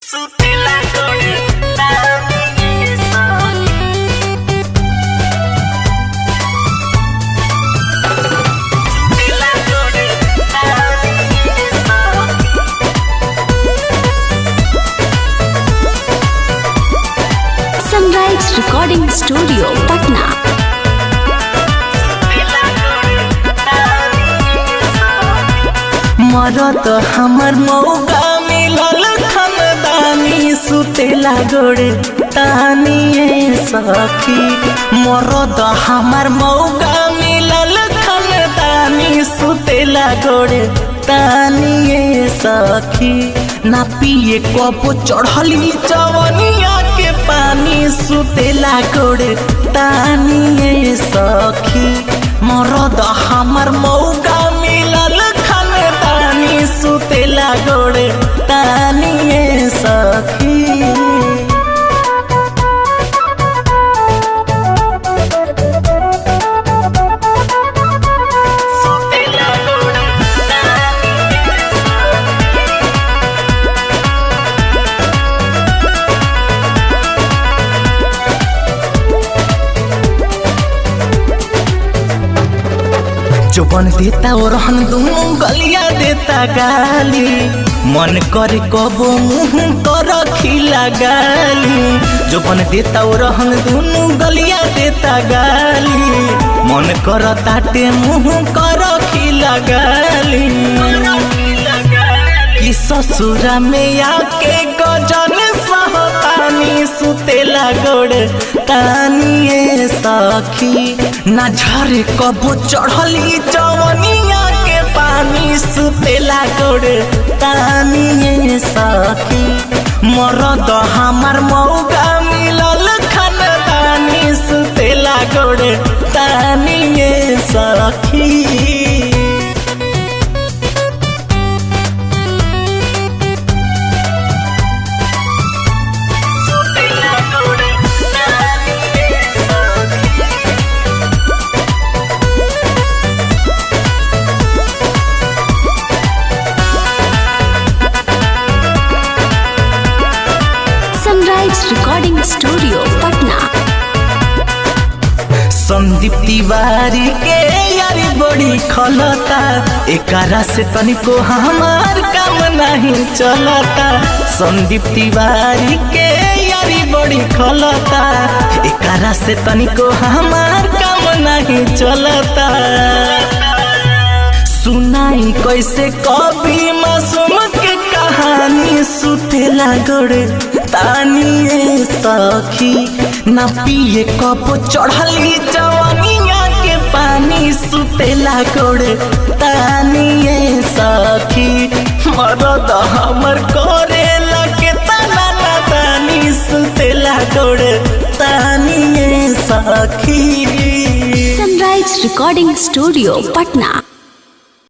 Sunrise recording studio Patna. मरत हमर मौका मिलल खानदानी सुतेला गोड़े तानिए सखी। मरत हमर मौका मिलल खानदानी सुतेला गोड़े तानिए सखी। ना पिए कबो चढ़ली जवनिया के पानी सुतेला गोड़े तानिए सखी। मरद हमर मौका मिलल खानदानी सुतेला गोड़े तानिए सखी। जोबन देता और हम दोनों गलिया देता गाली। मन करे कबो मुँह कर खिला गाली। जोबन देता और हम दोनों गलिया देता गाली। मन कर ताटे मुँह कर खिला गाली। कि ससुरा में आके गजन सहतानी सुतेला गोड़े तानिए सखी। ना झरे कबो चढ़ली जवनिया के पानी सुतेला गोड़े तानिए सखी। मरद हमर मौका मिलल खानदानी सुतेला गोड़े तानिए सखी। Sunrise recording studio Patna. Sandeep Tiwari के यारी बड़ी खलता। एकरा से तनिको हमार काम नहीं चलता। संदीप तिवारी के यारी बड़ी खलता। एकरा से तनिको हमार काम नहीं चलता। सुनाई कैसे कभी मासूम के कहानी सुतेला गोड़े तानिए सखी। ना पिए कबो चढ़ली जवनिया के पानी सुतेला गोड़े तानिए सखी। मरद हमर करेला के तना तानी सुतेला गोड़े तानिए सखी। Sunrise recording studio Patna.